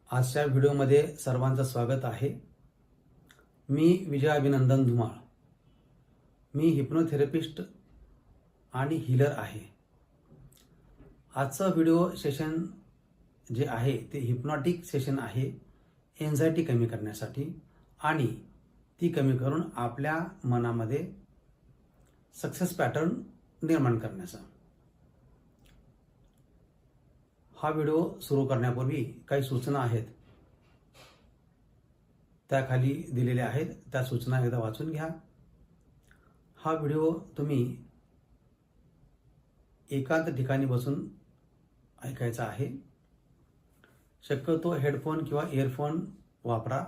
आजच्या व्हिडिओमध्ये सर्वांचं स्वागत आहे. मी विजय अभिनंदन धुमाळ. मी हिप्नोथेरपिस्ट आणि हीलर आहे. आजचं व्हिडिओ सेशन जे आहे ते हिप्नॉटिक सेशन आहे एन्झायटी कमी करण्यासाठी आणि ती कमी करून आपल्या मनामध्ये सक्सेस पॅटर्न निर्माण करण्याचा. हा व्हिडिओ सुरू करण्यापूर्वी काही सूचना आहेत, त्या खाली दिलेल्या आहेत. त्या सूचना एकदा वाचून घ्या. हा व्हिडिओ तुम्ही एकांत ठिकाणी बसून ऐकायचा आहे. शक्यतो हेडफोन किंवा इयरफोन वापरा.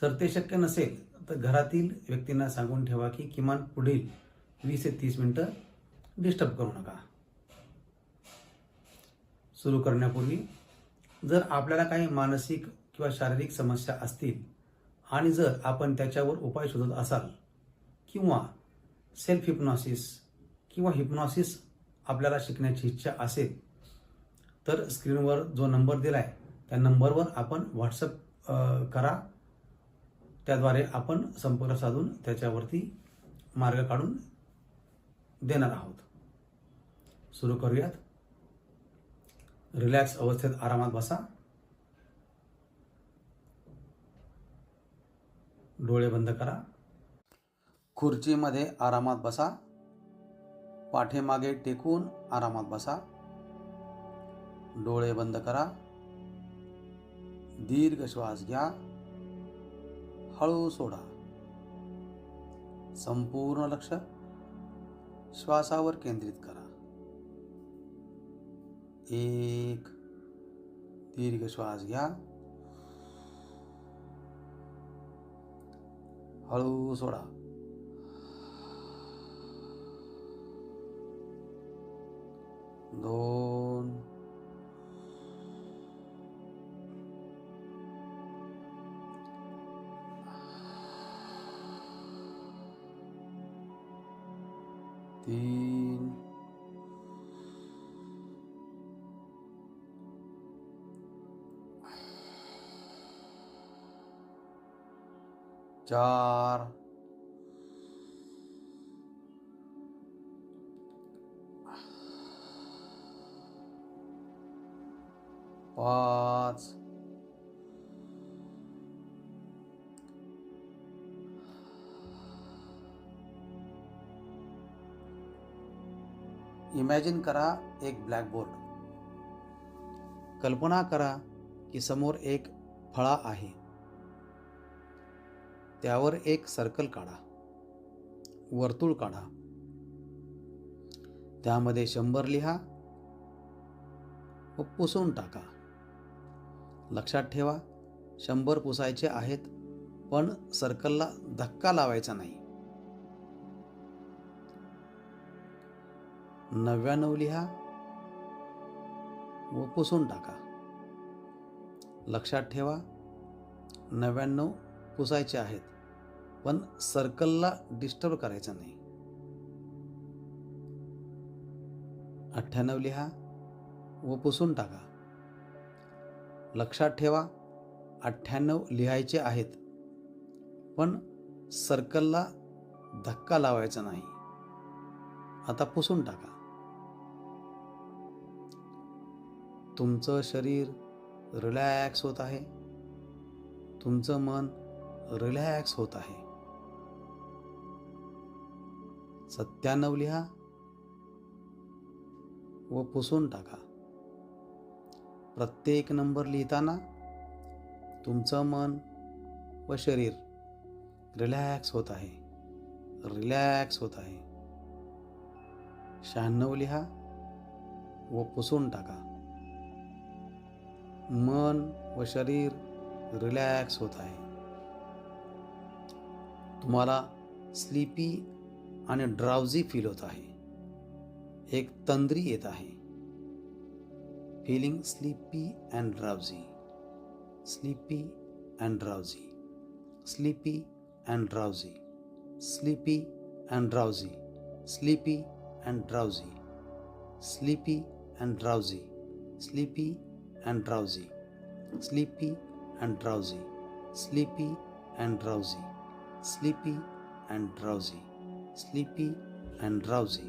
जर ते शक्य नसेल तर घरातील व्यक्तींना सांगून ठेवा की किमान पुढील 20 ते 30 मिनिटं डिस्टर्ब करू नका. सुरू करण्यापूर्वी जर आपल्याला काही मानसिक किंवा शारीरिक समस्या असतील आणि जर आपण त्याच्यावर उपाय शोधत असाल किंवा सेल्फ हिप्नॉसिस किंवा हिप्नॉसिस आपल्याला शिकण्याची इच्छा असेल तर स्क्रीनवर जो नंबर दिला आहे त्या नंबरवर आपण व्हॉट्सअप करा. त्याद्वारे आपण संपर्क साधून त्याच्यावरती मार्ग काढून देणार आहोत. सुरू करूयात. रिलॅक्स अवस्थेत आरामात बसा. डोळे बंद करा. खुर्चीमध्ये आरामात बसा. पाठीमागे टेकून आरामात बसा. डोळे बंद करा. दीर्घ श्वास घ्या. हळू सोडा. संपूर्ण लक्ष श्वासावर केंद्रित करा. एक दीर्घ श्वास घ्या. हळू सोडा. दोन, तीन, चार, पाच, इमॅजिन करा एक ब्लॅकबोर्ड. कल्पना करा की समोर एक फळा आहे. त्यावर एक सर्कल काढा, वर्तुळ काढा. त्यामध्ये 100 लिहा व पुसून टाका. लक्षात ठेवा 100 पुसायचे आहेत, पण सर्कलला धक्का लावायचा नाही. 99 लिहा व पुसून टाका. लक्षात ठेवा 99 पुसायचे आहेत, पण सर्कलला डिस्टर्ब करायचं नाही. 98 लिहा व पुसून टाका. लक्षात ठेवा 98 लिहायचे आहेत, पण सर्कलला धक्का लावायचा नाही. आता पुसून टाका. तुमचं शरीर रिलॅक्स होत आहे. तुमचं मन रिलॅक्स होत आहे. 97 लिहा व पुसून टाका. प्रत्येक नंबर लिहिताना तुमचं मन व शरीर रिलॅक्स होत आहे, रिलॅक्स होत आहे. 96 लिहा व पुसून टाका. मन व शरीर रिलॅक्स होत आहे. तुम्हाला स्लीपी आणि ड्राउझी फील होत आहे. एक तंद्री येत आहे. Feeling sleepy and drowsy, sleepy and drowsy, sleepy and drowsy, sleepy and drowsy, sleepy and drowsy, sleepy and drowsy, sleepy and drowsy, sleepy and drowsy, sleepy and drowsy, sleepy and drowsy, sleepy and drowsy.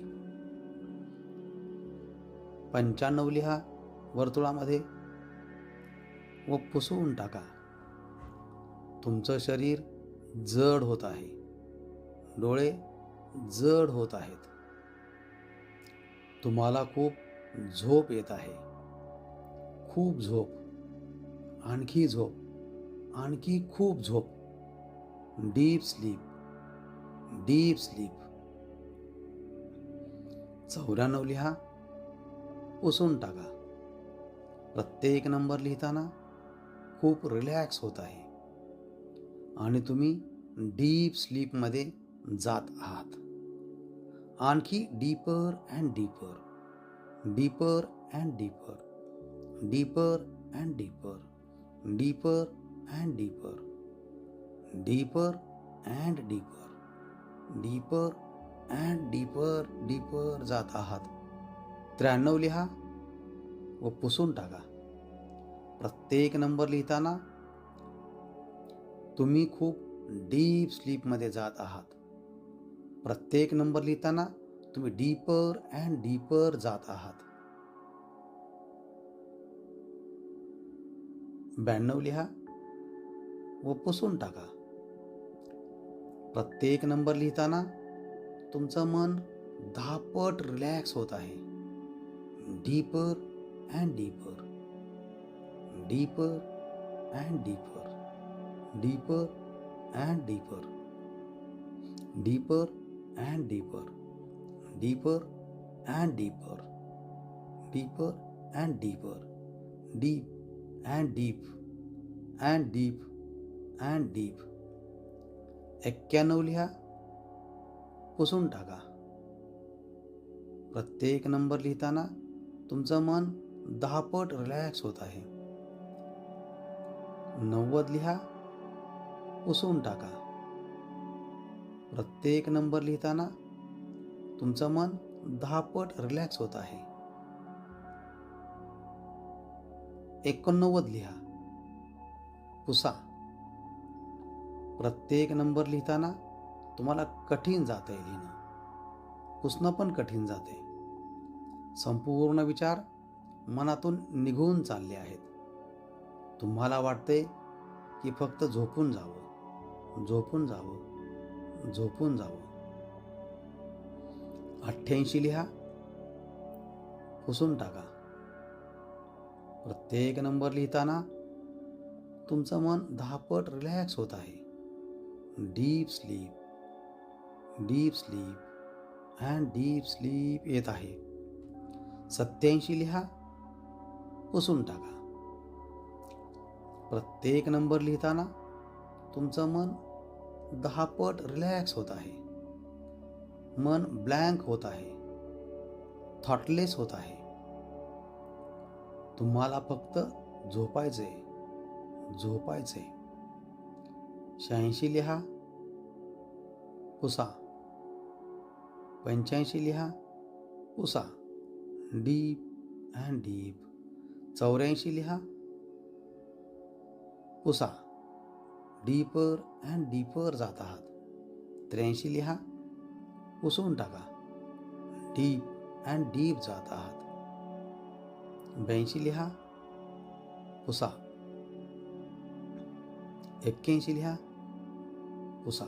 95 लिहा वर्तुळामध्ये व पुसवून टाका. तुमचं शरीर जड होत आहे, डोळे जड होत आहेत, तुम्हाला खूप झोप येत आहे, खूप झोप, आणखी झोप, आणखी खूप झोप. Deep sleep, deep sleep. 94 लिहा, पुसून टाका. प्रत्येक नंबर लिहिताना खूप रिलॅक्स होत आहे आणि तुम्ही डीप स्लीपमध्ये जात आहात. आणखी deeper and deeper, deeper and deeper, deeper and deeper, deeper and deeper, deeper and deeper, deeper and deeper, deeper जात आहात. 93 लिहा व पुसून टाका. प्रत्येक नंबर लिहिताना तुम्ही खूप डीप स्लीपमध्ये जात आहात. प्रत्येक नंबर लिहिताना तुम्ही डीपर अँड डीपर जात आहात. 92 लिहा व पुसून टाका. प्रत्येक नंबर लिहिताना तुमचं मन 10 पट रिलॅक्स होत आहे. Deeper and deeper, deeper and deeper, deeper and deeper, deeper and deeper, deeper and deeper, deeper and deeper, deep and deep and deep and deep. 91 लिहा, पुसून टाका. प्रत्येक नंबर लिहिताना तुमचं मन 10 पट रिलॅक्स होत आहे. 90 लिहा, पुसून टाका. प्रत्येक नंबर लिहिताना तुमचं मन 10 पट रिलॅक्स होत आहे. 89 लिहा, पुसा. प्रत्येक नंबर लिहिताना तुम्हाला कठीण जाते लिहिणं, पुसणं पण कठीण जाते. संपूर्ण विचार मनातून निघून चालले आहेत. तुम्हाला वाटते की फक्त झोपून जावं, झोपून जावं, झोपून जावं. 88 लिहा, पुसून टाका. प्रत्येक नंबर लिहिताना तुमचं मन 10 पट रिलॅक्स होत आहे. Deep sleep, deep sleep and deep sleep येत आहे. 87 लिहा, पुसून टाका. प्रत्येक नंबर लिहिताना तुमचं मन 10 पट रिलॅक्स होत आहे. मन ब्लँक होत आहे, थॉटलेस होत आहे. तुम्हाला फक्त झोपायचे, झोपायचे. 86 लिहा, पुसा. 85 लिहा, पुसा. Deep and deep. 84 लिहा, पुसा. डीपर अँड डीपर जात आहात. 83 लिहा, पुसून टाका. डीप अँड डीप जात आहात. 82 लिहा, पुसा. 81 लिहा, पुसा.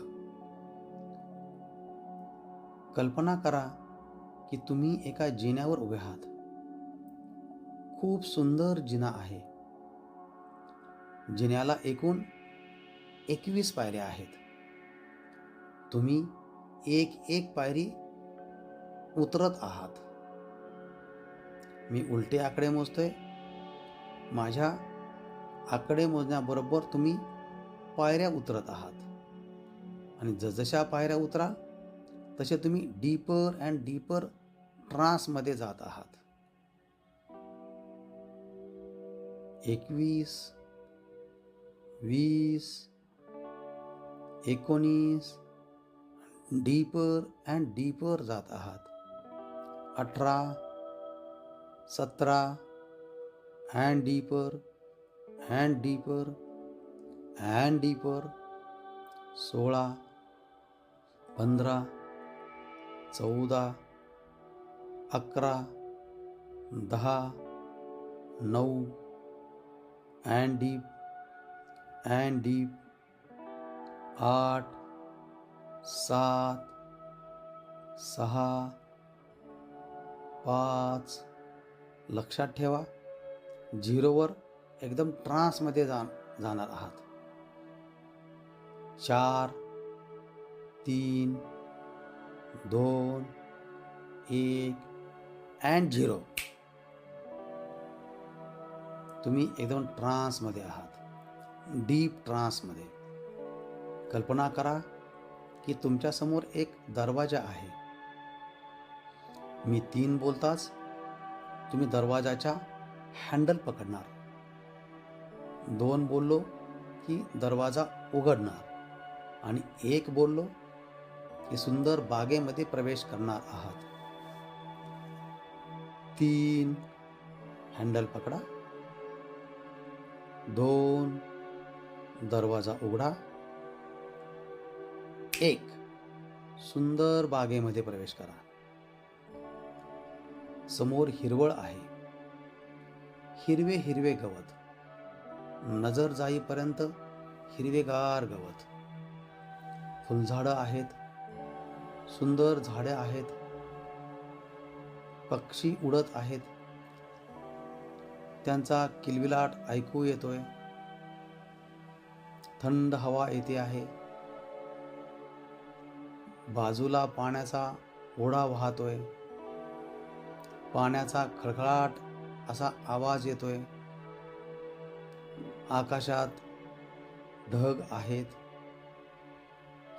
कल्पना करा की तुम्ही एका जिन्यावर उभे आहात. खूप सुंदर जिना आहे. जिन्याला एकूण 21 पायऱ्या आहेत. तुम्ही एक एक पायरी उतरत आहात. मी उलटे आकडे मोजतोय. माझ्या आकडे मोजण्याबरोबर तुम्ही पायऱ्या उतरत आहात आणि जसजशा पायऱ्या उतराल तसे तुम्ही डीपर अँड डीपर ट्रान्समध्ये जात आहात. 21, 20, 19 डीपर अँड डीपर जात आहात. 18, 17 and deeper and deeper and deeper. 16, 15, 14, 11, 10, 9 and deep and deep. 8, 7, 6, 5. लक्षात ठेवा, 0वर एकदम ट्रान्समध्ये जाणार आहात. 4, 3, 2, 1 and 0. तुम्ही एकदम ट्रान्समध्ये आहात, डीप ट्रान्समध्ये. कल्पना करा की तुमच्यासमोर एक दरवाजा आहे. मी 3 बोलताच तुम्ही दरवाजाच्या हँडल पकडणार. 2 बोललो की दरवाजा उघडणार आणि 1 बोललो की सुंदर बागेमध्ये प्रवेश करणार आहात. 3 हँडल पकडा. 2 दरवाजा उघडा. 1 सुंदर बागेमध्ये प्रवेश करा. समोर हिरवळ आहे, हिरवे हिरवे गवत, नजर जाईपर्यंत हिरवेगार गवत. फुलझाडं आहेत, सुंदर झाडे आहेत, पक्षी उडत आहेत, त्यांचा किलबिलाट ऐकू येतोय. थंड हवा येते आहे. बाजूला पाण्याचा ओढा वाहतोय. पाण्याचा खळखळाट असा आवाज येतोय. आकाशात ढग आहेत.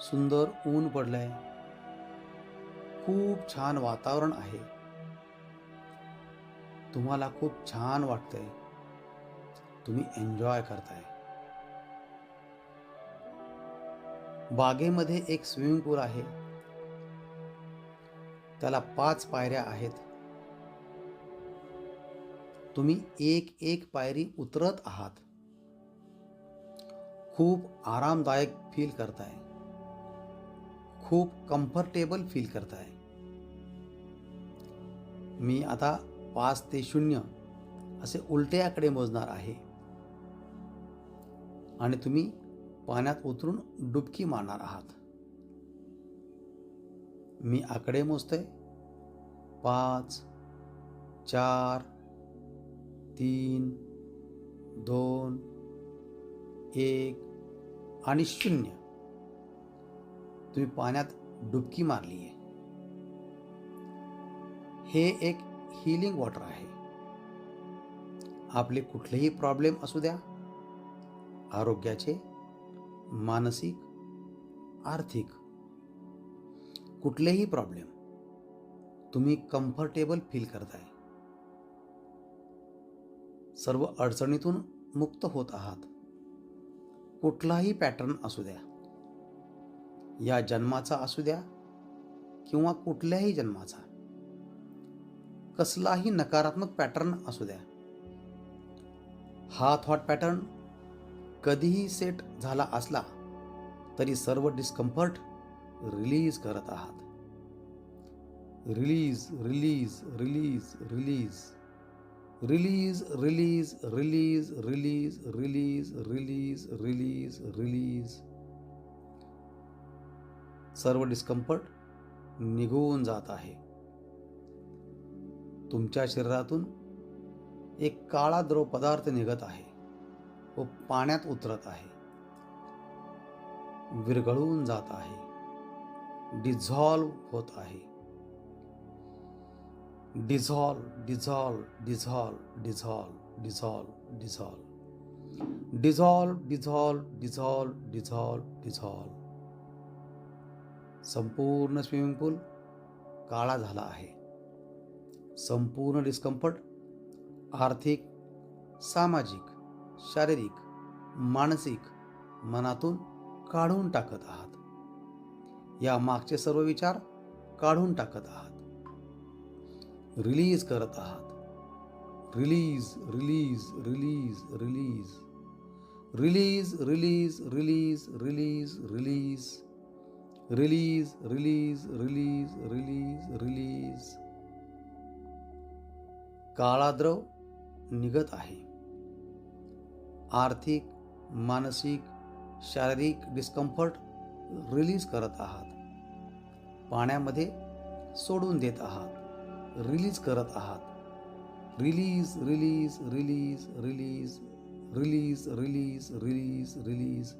सुंदर ऊन पडलंय. खूप छान वातावरण आहे. तुम्हाला खूप छान वाटतंय. तुम्ही एन्जॉय करताय. बागेमध्ये एक स्विमिंग पूल आहे. त्याला 5 पायऱ्या आहेत. तुम्ही एक एक पायरी उतरत आहात. खूप आरामदायक फील करताय. खूप कम्फर्टेबल फील करताय. मी आता 5 ते 0 असे उलटे आकडे मोजणार आहे आणि तुम्ही पाण्यात उतरून डुबकी मारणार आहात. मी आकडे मोजतोय. 5, 4, 3, 2, 1 आणि 0. तुम्ही पाण्यात डुबकी मारली आहे. हे एक हीलिंग वॉटर आहे. आपले कुठलेही प्रॉब्लेम असू द्या, आरोग्याचे, मानसिक, आर्थिक, कुठलेही प्रॉब्लेम, तुम्ही कम्फर्टेबल फील करताय. सर्व अडचणीतून मुक्त होत आहात. कुठलाही पॅटर्न असू द्या, या जन्माचा असू द्या किंवा कुठल्याही जन्माचा, कसलाही नकारात्मक पॅटर्न असू द्या, हा थॉट पॅटर्न कधीही सेट झाला असला तरी सर्व डिस्कम्फर्ट रिलीज करत आहात. Release release release release release release release release release release release release. सर्व डिस्कम्फर्ट निघून जात आहे. तुमच्या शरीरातून एक काळा द्रव पदार्थ निघत आहे व पाण्यात उतरत आहे. विरघळून जात आहे. डिझॉल्व होत आहे. Dissolve dissolve dissolve dissolve dissolve dissolve dissolve dissolve dissolve dissolve dissolve. संपूर्ण स्विमिंग पूल काळा झाला आहे. संपूर्ण डिस्कम्फर्ट आर्थिक, सामाजिक, शारीरिक, मानसिक, मनातून काढून टाकत आहात. या मागचे सर्व विचार काढून टाकत आहात. रिलीज करत आहात. Release release release release release release release release release release release release release release. काळा द्रव निघत आहे. आर्थिक, मानसिक, शारीरिक डिस्कम्फर्ट रिलीज करत आहात. पाण्यामध्ये सोडून देत आहात. रिलीज करत आहात. Release release release release release release release release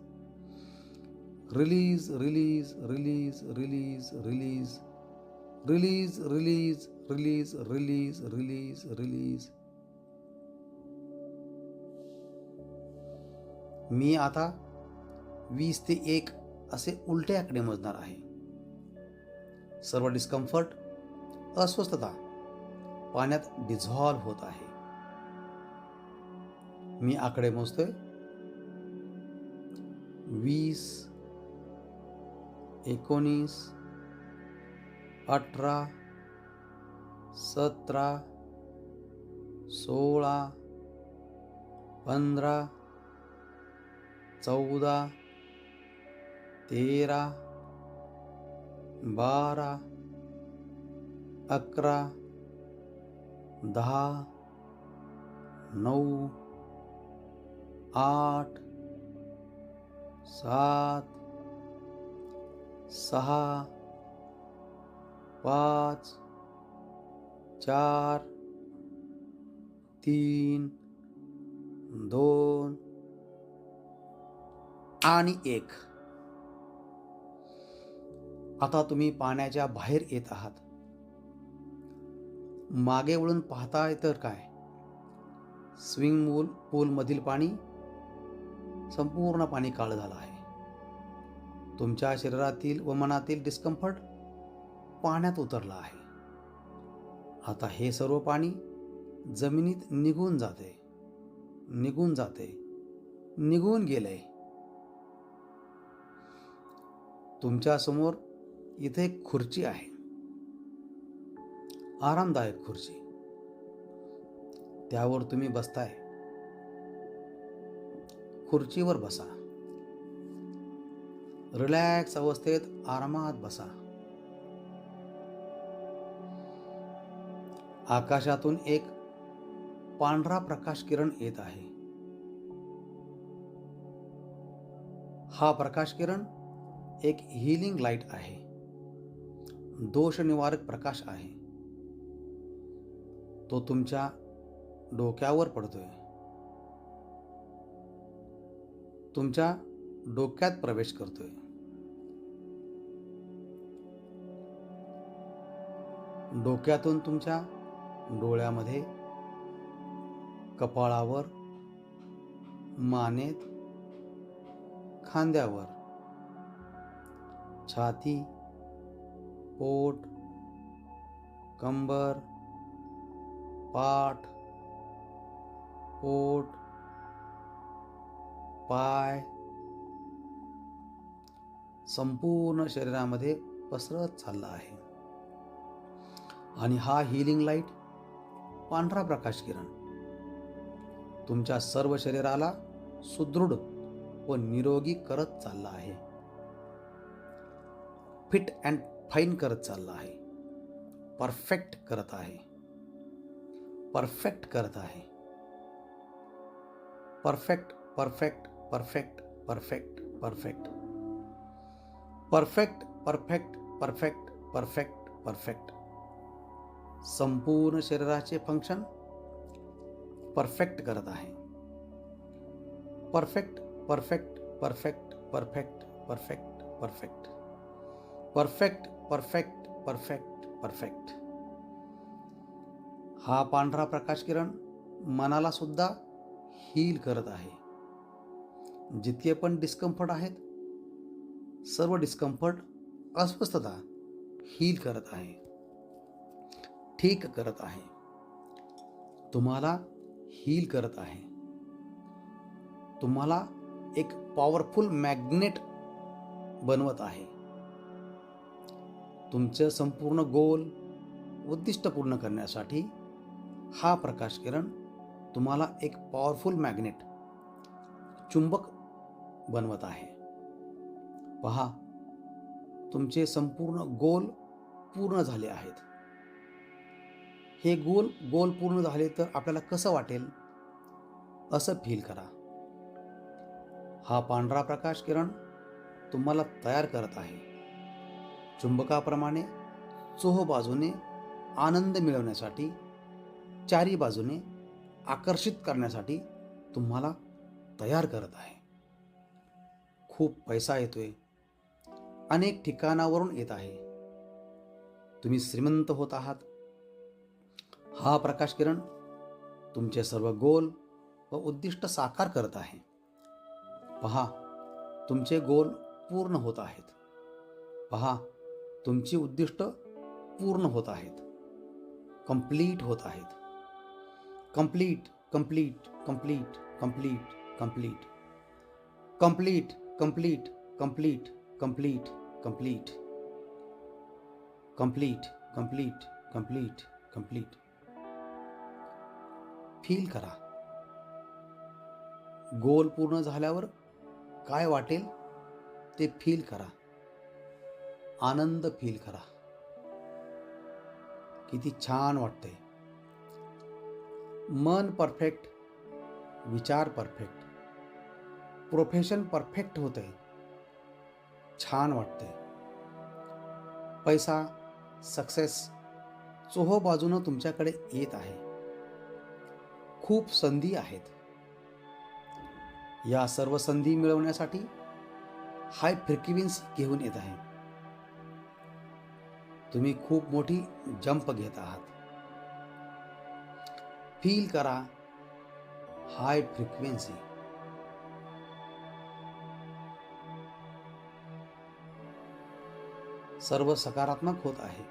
release release release release release release release release release release release. मी आता 20 ते 1 असे उलटे आकडे मोजणार आहे. सर्व डिस्कम्फर्ट, अस्वस्थता पाण्यात डिझॉल्व्ह होत आहे. मी आकडे मोजतोय. 20, 19, 18, 17, 16, 15, 14, 13, 12, 11, 10, 9, 8, 7, 6, 5, 4, 3, 2 आणि 1. आता तुम्ही पाण्याच्या बाहेर येत आहात. मागे वळून पाहताय तर काय, स्विमिंग पूलमधील पाणी संपूर्ण पाणी काळं झालं आहे. तुमच्या शरीरातील व मनातील डिस्कम्फर्ट पाण्यात उतरलं आहे. आता हे सर्व पाणी जमिनीत निघून जाते, निघून जाते, निघून गेले. तुमच्या समोर इथे एक खुर्ची आहे, आरामदायक खुर्ची. त्यावर तुम्ही बसताय. खुर्चीवर बसा. रिलॅक्स अवस्थेत आरामात बसा. आकाशातून एक पांढरा प्रकाश किरण येत आहे. हा प्रकाश किरण एक हीलिंग लाईट आहे. दोष निवारक प्रकाश आहे. तो तुमच्या डोक्यावर पडतोय. तुमच्या डोक्यात प्रवेश करतोय. डोक्यातून तुमच्या डोळ्यामध्ये, कपाळावर, मानेत, खांद्यावर, छाती, पोट, कंबर, पाठ, पोट, पाय, संपूर्ण शरीरामध्ये पसरत चालला आहे. आणि हा हीलिंग लाईट, पांढरा प्रकाश किरण तुमच्या सर्व शरीराला सुदृढ व निरोगी करत चालला आहे. फिट अँड फाईन करत चालला आहे. परफेक्ट करत आहे. परफेक्ट करत आहे. Perfect perfect perfect perfect perfect perfect perfect perfect perfect perfect. संपूर्ण शरीराचे फंक्शन परफेक्ट करत आहे. Perfect perfect perfect perfect perfect perfect perfect perfect perfect perfect. हा पांढरा प्रकाश किरण मनाला सुद्धा हील करत आहे. जितके पण डिस्कम्फर्ट आहेत, सर्व डिस्कम्फर्ट, अस्वस्थता हील करत आहे, ठीक करत आहे. तुम्हाला हील करत आहे. तुम्हाला एक पॉवरफुल मॅग्नेट बनवत आहे. तुमचं संपूर्ण गोल, उद्दिष्ट पूर्ण करण्यासाठी हा प्रकाश किरण तुम्हाला एक पॉवरफुल मॅग्नेट, चुंबक बनवत आहे. पहा, तुमचे संपूर्ण गोल पूर्ण झाले आहेत. हे गोल पूर्ण झाले तर आपल्याला कसं वाटेल, असं फील करा. हा पांढरा प्रकाश किरण तुम्हाला तयार करत आहे. चुंबकाप्रमाणे चोह बाजूने आनंद मिळवण्यासाठी, चारी बाजूने आकर्षित करण्यासाठी तुम्हाला तयार करत आहे. खूप पैसा येतोय, अनेक ठिकाणावरून येत आहे. तुम्ही श्रीमंत होत आहात. हा प्रकाश किरण तुमचे सर्व गोल व उद्दिष्ट साकार करत आहे. पहा, तुमचे गोल पूर्ण होत आहेत. पहा, तुमची उद्दिष्ट पूर्ण होत आहेत, कंप्लीट होत आहेत. Complete complete complete complete complete complete complete complete complete complete complete complete complete complete. Feel करा. गोल पूर्ण झाल्यावर काय वाटेल ते फील करा. आनंद फील करा. किती छान वाटतंय. मन परफेक्ट, विचार परफेक्ट, प्रोफेशन परफेक्ट होतंय. छान वाटतंय. पैसा, सक्सेस चोहो बाजूनं तुमच्याकडे येत आहे. खूप संधी आहेत. या सर्व संधी मिळवण्यासाठी हाय फ्रिक्वेन्सी घेऊन येत आहे. तुम्ही खूप मोठी जंप घेत आहात. फील करा हाय फ्रिक्वेन्सी. सर्व सकारात्मक होत आहे.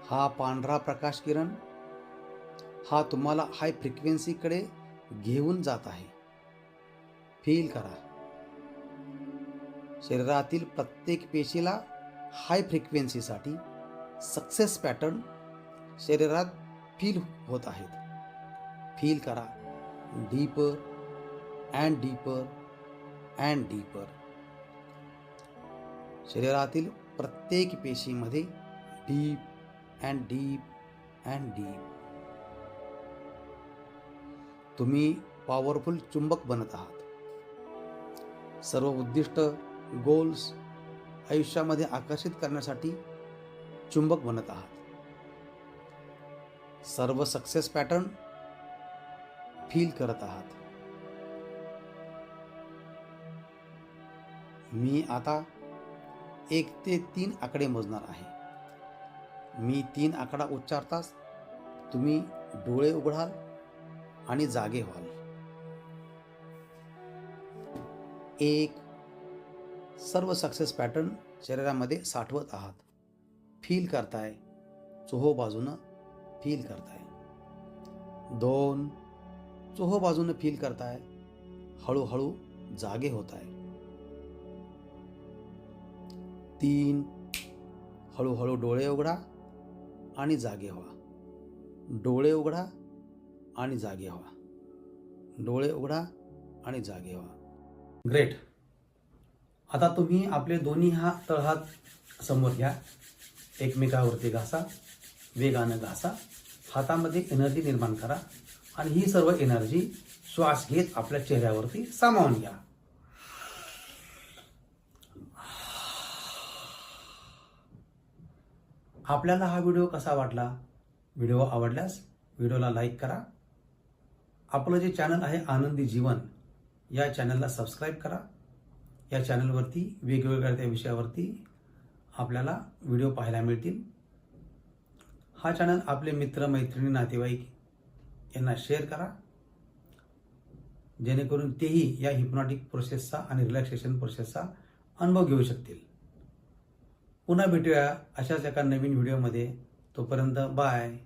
हा पांढरा प्रकाश किरण हा तुम्हाला हाय फ्रिक्वेन्सीकडे घेऊन जात आहे. फील करा. शरीरातील प्रत्येक पेशीला हाय फ्रिक्वेन्सीसाठी सक्सेस पॅटर्न शरीरात फील होत आहेत. फील करा. Deeper and deeper and deeper. शरीरातील प्रत्येक पेशीमध्ये deep and deep and deep. तुम्ही पॉवरफुल चुंबक बनत आहात. सर्व उद्दिष्ट, गोल्स आयुष्यामध्ये आकर्षित करण्यासाठी चुंबक बनत आहात. सर्व सक्सेस पॅटर्न फील करत आहात. मी आता 1 ते 3 आकडे मोजणार आहे. मी 3 आकडा उच्चारताच तुम्ही डोळे उघडाल आणि जागे व्हाल. 1. सर्व सक्सेस पॅटर्न शरीरामध्ये साठवत आहात. फील करताय. चोहो बाजूनं फील करताय. 2. चोहो बाजूनं फील करताय. हळूहळू जागे होताय. 3. हळूहळू डोळे उघडा आणि जागे व्हा. डोळे उघडा आणि जागे व्हा. डोळे उघडा आणि जागे व्हा. ग्रेट. आता तुम्ही आपले दोन्ही तळहात समोर घ्या. एकमेकावरती घासा. वेगानं घासा. हातामध्ये एनर्जी निर्माण करा आणि ही सर्व एनर्जी श्वास घेत आपल्या चेहऱ्यावरती सामावून घ्या. आपल्याला हा व्हिडिओ कसा वाटला? व्हिडिओ आवडल्यास व्हिडिओला लाईक करा. आपलं जे चॅनल आहे आनंदी जीवन, या चॅनलला सबस्क्राईब करा. या चॅनलवरती वेगवेगळ्या त्या विषयावरती आपल्याला व्हिडिओ पाहायला मिळतील. हा चॅनल आपले मित्र, मैत्रिणी, नातेवाईक यांना शेअर करा, जेणेकरून तेही या हिप्नॉटिक प्रोसेसचा आणि रिलॅक्सेशन प्रोसेसचा अनुभव घेऊ शकतील. पुन्हा भेटूया अशाच एका नवीन व्हिडिओमध्ये. तोपर्यंत बाय.